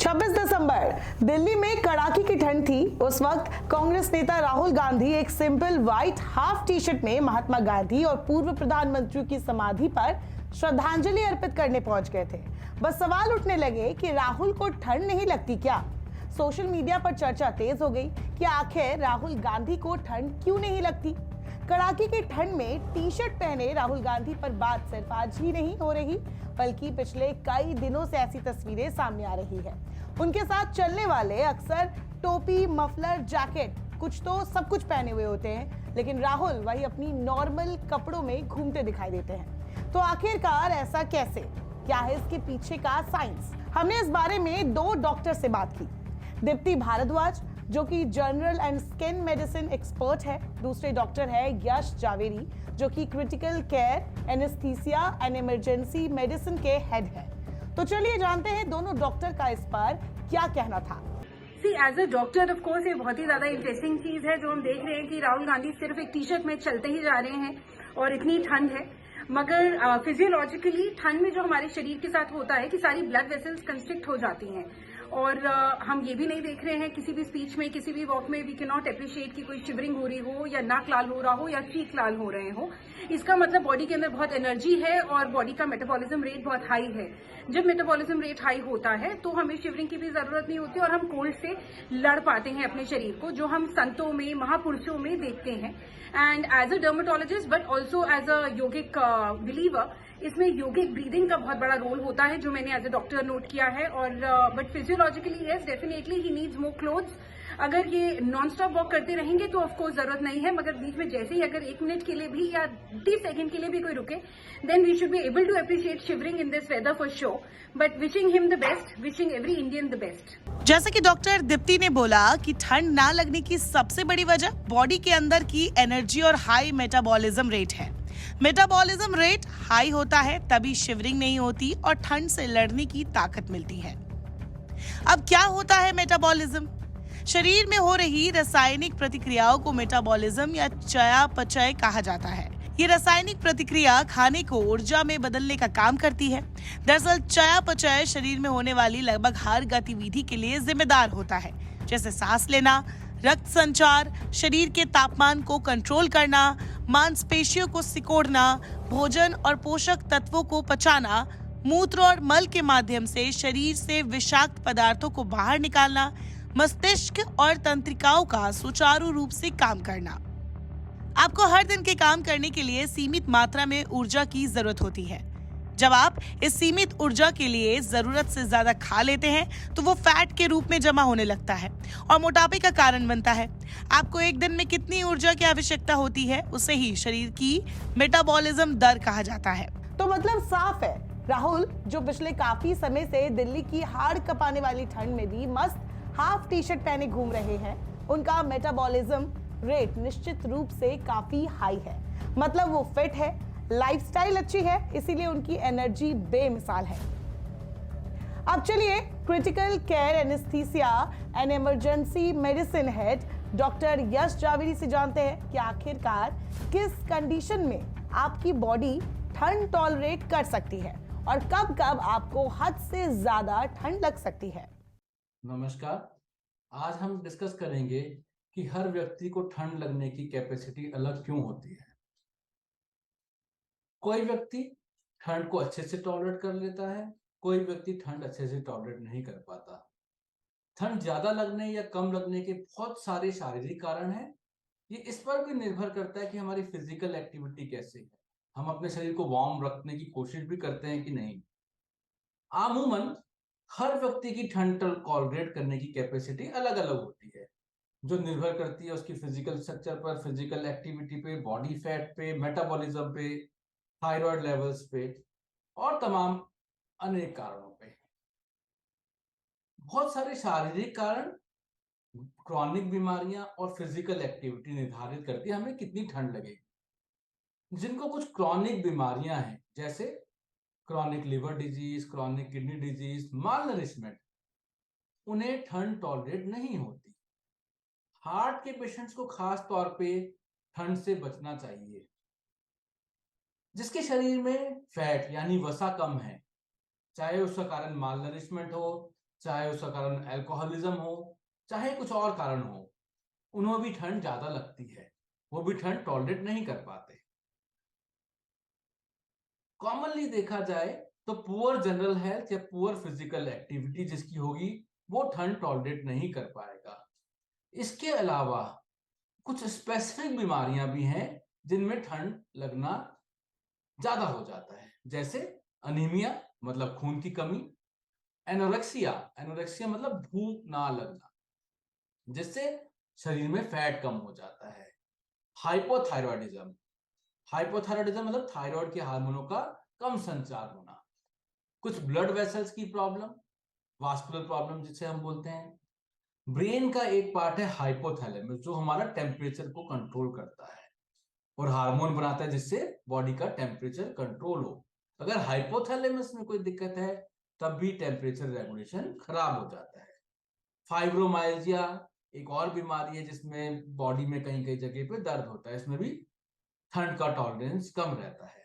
26 दिसंबर दिल्ली में कड़ाके की ठंड थी। उस वक्त कांग्रेस नेता राहुल गांधी एक simple white half T shirt में महात्मा गांधी और पूर्व प्रधानमंत्री की समाधि पर श्रद्धांजलि अर्पित करने पहुंच गए थे। बस सवाल उठने लगे कि राहुल को ठंड नहीं लगती क्या। सोशल मीडिया पर चर्चा तेज हो गई कि आखिर राहुल गांधी को ठंड क्यों नहीं लगती। कड़ाके की ठंड में टी शर्ट पहने राहुल गांधी पर बात सिर्फ आज ही नहीं हो रही, बल्कि पिछले कई दिनों से ऐसी तस्वीरें सामने आ रही है। उनके साथ चलने वाले अक्सर टोपी, मफलर, जैकेट, कुछ तो सब कुछ पहने हुए होते हैं, लेकिन राहुल वही अपनी नॉर्मल कपड़ों में घूमते दिखाई देते हैं। तो आखिरकार ऐसा कैसे? क्या है इसके पीछे का साइंस? हमने इस बारे में दो डॉक्टर से बात की। दीप्ति भारद्वाज, जो कि general and skin medicine expert है। दूसरे डॉक्टर है यश जावेरी, जो कि critical care, anaesthesia and emergency medicine के हेड है। तो चलिए जानते हैं दोनों डॉक्टर का इस पर क्या कहना था। As a doctor of course ये बहुत ही ज्यादा इंटरेस्टिंग चीज है जो हम देख रहे हैं कि राहुल गांधी सिर्फ एक टी शर्ट में चलते ही जा रहे हैं और इतनी ठंड है। मगर फिजियोलॉजिकली ठंड में जो हमारे शरीर के साथ होता है कि सारी ब्लड वेसल्स कंस्ट्रिक्ट हो जाती हैं और हम ये भी नहीं देख रहे हैं किसी भी स्पीच में, किसी भी वॉक में वी कैन नॉट अप्रिशिएट कि कोई शिवरिंग हो रही हो या नाक लाल हो रहा हो या चीक लाल हो रहे हो। इसका मतलब बॉडी के अंदर बहुत एनर्जी है और बॉडी का मेटाबॉलिज्म रेट बहुत हाई है। जब मेटाबॉलिज्म रेट हाई होता है तो हमें शिवरिंग की भी जरूरत नहीं होती और हम कोल्ड से लड़ पाते हैं अपने शरीर को, जो हम संतों में, महापुरुषों में देखते हैं। And as a dermatologist but also as a yogic believer, इसमें योगिक ब्रीदिंग का बहुत बड़ा रोल होता है जो मैंने एज अ डॉक्टर नोट किया है। और but physiologically yes, definitely he needs more clothes. अगर ये नॉन स्टॉप वॉक करते रहेंगे तो ऑफकोर्स जरूरत नहीं है, मगर बीच में जैसे ही अगर 1 मिनट के लिए भी या 30 सेकंड के लिए भी कोई रुके, then we should be able to appreciate shivering in this weather for sure. But wishing him the best, wishing every Indian the best. जैसे कि डॉक्टर दीप्ति ने बोला कि ठंड ना लगने की सबसे बड़ी वजह बॉडी के अंदर की एनर्जी और हाई मेटाबॉलिज्म रेट है। मेटाबॉलिज्म रेट हाई होता है तभी शिवरिंग नहीं होती और ठंड से लड़ने की ताकत मिलती है। अब क्या होता है मेटाबॉलिज्म? शरीर में हो रही रासायनिक प्रतिक्रियाओं को मेटाबॉलिज्म या चयापचय कहा जाता है। ये रासायनिक प्रतिक्रिया खाने को ऊर्जा में बदलने का काम करती है। दरअसल चयापचय शरीर में होने वाली लगभग हर गतिविधि के लिए जिम्मेदार होता है, जैसे सांस लेना, रक्त संचार, शरीर के तापमान को कंट्रोल करना, मांसपेशियों को सिकोड़ना, भोजन और पोषक तत्वों को पचाना, मूत्र और मल के माध्यम से शरीर से विषाक्त पदार्थों को बाहर निकालना, मस्तिष्क और तंत्रिकाओं का सुचारू रूप से काम करना। आपको हर दिन के काम करने के लिए सीमित मात्रा में ऊर्जा की जरूरत होती है। जब आप इस सीमित ऊर्जा के लिए जरूरत से ज्यादा खा लेते हैं तो वो फैट के रूप में जमा होने लगता है और मोटापे का कारण बनता है। आपको एक दिन में कितनी ऊर्जा की आवश्यकता होती है उसे ही शरीर की मेटाबॉलिज्म दर कहा जाता है। तो मतलब साफ है, राहुल जो पिछले काफी समय से दिल्ली की हाड़ कपाने वाली ठंड में भी मस्त हाफ टी शर्ट पहने घूम रहे हैं, उनका मेटाबॉलिज्म रेट निश्चित रूप से काफी हाई है। मतलब वो फिट है, लाइफस्टाइल अच्छी है, इसीलिए उनकी एनर्जी बेमिसाल है। अब चलिए critical care, anaesthesia and emergency medicine head doctor Yash Javeri से जानते हैं कि आखिरकार किस कंडीशन में आपकी बॉडी ठंड टॉलरेट कर सकती है और कब कब आपको हद से ज्यादा ठंड लग सकती है। नमस्कार, आज हम डिस्कस करेंगे कि हर व्यक्ति को ठंड लगने की कैपेसिटी अलग क्यों होती है। कोई व्यक्ति ठंड को अच्छे से टॉलरेट कर लेता है, कोई व्यक्ति ठंड अच्छे से टॉलरेट नहीं कर पाता। ठंड ज्यादा लगने या कम लगने के बहुत सारे शारीरिक कारण हैं। ये इस पर भी निर्भर करता है कि हमारी फिजिकल एक्टिविटी कैसे है, हम अपने शरीर को वार्म रखने की कोशिश भी करते हैं कि नहीं। अमूमन हर व्यक्ति की ठंड टॉलरेट करने की कैपेसिटी अलग अलग होती है, जो निर्भर करती है उसकी फिजिकल स्ट्रक्चर पर, फिजिकल एक्टिविटी पे, बॉडी फैट पे, मेटाबॉलिज्म पे, थायराइड लेवल्स पे और तमाम अनेक कारणों पे। बहुत सारे शारीरिक कारण, क्रॉनिक बीमारियां और फिजिकल एक्टिविटी निर्धारित करती है हमें कितनी ठंड लगेगी। जिनको कुछ क्रॉनिक बीमारियां हैं, जैसे chronic liver disease, chronic kidney disease, malnourishment, उन्हें ठंड टॉलरेट नहीं होती। हार्ट के पेशेंट्स को खास तौर पे ठंड से बचना चाहिए। जिसके शरीर में फैट यानी वसा कम है, चाहे उसका कारण माल नरिशमेंट हो, चाहे उसका कारण अल्कोहलिज्म हो, चाहे कुछ और कारण हो, उन्हें भी ठंड ज्यादा लगती है, वो भी ठंड टॉलरेट नहीं कर पाते। कॉमनली देखा जाए तो पुअर जनरल हेल्थ या पुअर फिजिकल एक्टिविटी जिसकी होगी वो ठंड टॉलरेट नहीं कर पाएगा। इसके अलावा कुछ स्पेसिफिक बीमारियां भी हैं जिनमें ठंड लगना ज्यादा हो जाता है, जैसे अनीमिया मतलब खून की कमी, एनोरेक्सिया, एनोरेक्सिया मतलब भूख ना लगना जिससे शरीर में फैट कम हो जाता है, हाइपोथायरॉयडिज्म, हाइपोथायरॉयडिज्म मतलब थायराइड के हार्मोनों का कम संचार होना, कुछ ब्लड वेसल्स की प्रॉब्लम, वास्कुलर प्रॉब्लम जिसे हम बोलते हैं। ब्रेन का एक पार्ट है हाइपोथैलेमस जो हमारा टेम्परेचर को कंट्रोल करता है और हार्मोन बनाता है जिससे बॉडी का टेम्परेचर कंट्रोल हो। अगर हाइपोथैलेमस में कोई दिक्कत है तब भी टेम्परेचर रेगुलेशन खराब हो जाता है। फाइब्रोमाइल्जिया एक और बीमारी है जिसमें बॉडी में कहीं कहीं जगह पे दर्द होता है, इसमें भी ठंड का टॉलरेंस कम रहता है।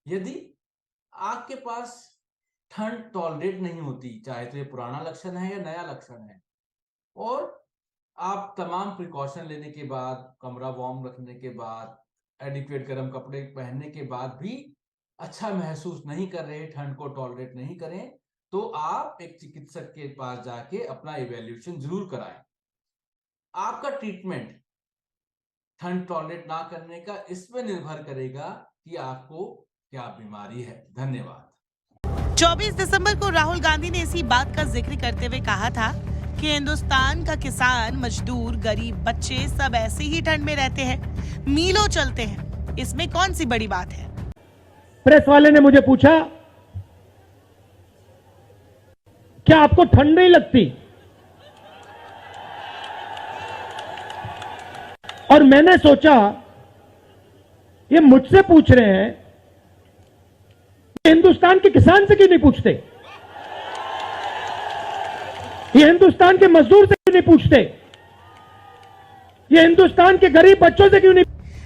यदि आपके पास ठंड टॉलरेट नहीं होती, चाहे तो ये पुराना लक्षण है या नया लक्षण है, और आप तमाम प्रिकॉशन लेने के बाद, कमरा वार्म रखने के बाद, एडिक्वेट गर्म कपड़े पहनने के बाद भी अच्छा महसूस नहीं कर रहे, ठंड को टॉलरेट नहीं करें, तो आप एक चिकित्सक के पास जाके अपना इवैल्यूएशन जरूर कराएं। आपका ट्रीटमेंट ठंड टॉलरेट ना करने का इसमें निर्भर करेगा कि आपको क्या बीमारी है। धन्यवाद। 24 दिसंबर को राहुल गांधी ने इसी बात का जिक्र करते हुए कहा था कि हिंदुस्तान का किसान, मजदूर, गरीब, बच्चे सब ऐसे ही ठंड में रहते हैं, मीलों चलते हैं, इसमें कौन सी बड़ी बात है। प्रेस वाले ने मुझे पूछा क्या आपको ठंड नहीं लगती, और मैंने सोचा ये मुझसे पूछ रहे हैं, हिंदुस्तान के किसान से क्यों नहीं पूछते, ये हिंदुस्तान के मजदूर से क्यों नहीं पूछते, ये हिंदुस्तान के गरीब बच्चों से क्यों नहीं।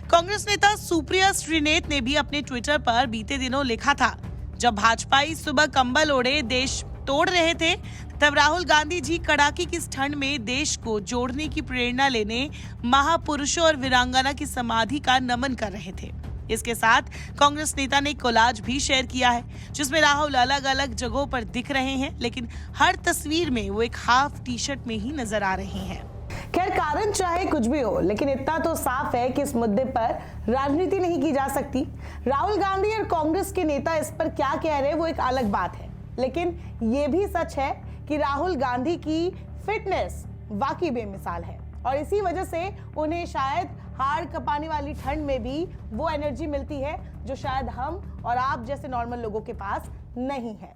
कांग्रेस नेता सुप्रिया श्रीनेत ने भी अपने ट्विटर पर बीते दिनों लिखा था, जब भाजपाई सुबह कंबल ओढ़े देश तोड़ रहे थे तब राहुल गांधी जी कड़ाके की इस ठंड में देश को जोड़ने की प्रेरणा लेने महापुरुषों और वीरांगना की समाधि का नमन कर रहे थे। इसके साथ कांग्रेस नेता ने कोलाज भी शेयर किया है जिसमें राहुल अलग अलग जगहों पर दिख रहे हैं, लेकिन हर तस्वीर में वो एक हाफ टी शर्ट में ही नजर आ रहे हैं। खैर, कारण चाहे कुछ भी हो, लेकिन इतना तो साफ है कि इस मुद्दे पर राजनीति नहीं की जा सकती। राहुल गांधी और कांग्रेस के नेता इस पर क्या कह रहे हैं वो एक अलग बात है, लेकिन ये भी सच है कि राहुल गांधी की फिटनेस वाकई बेमिसाल है और इसी वजह से उन्हें शायद हाड़ कपाने वाली ठंड में भी वो एनर्जी मिलती है जो शायद हम और आप जैसे नॉर्मल लोगों के पास नहीं है।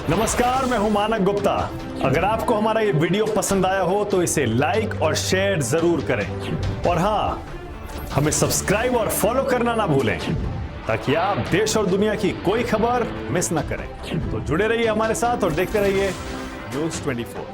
नमस्कार, मैं हूं मानक गुप्ता। अगर आपको हमारा ये वीडियो पसंद आया हो तो इसे लाइक और शेयर जरूर करें, और हां, हमें सब्सक्राइब और फॉलो करना ना भूलें ताकि आप देश और दुनिया की कोई खबर मिस ना करें। तो जुड़े रहिए हमारे साथ और देखते रहिए न्यूज़ 24।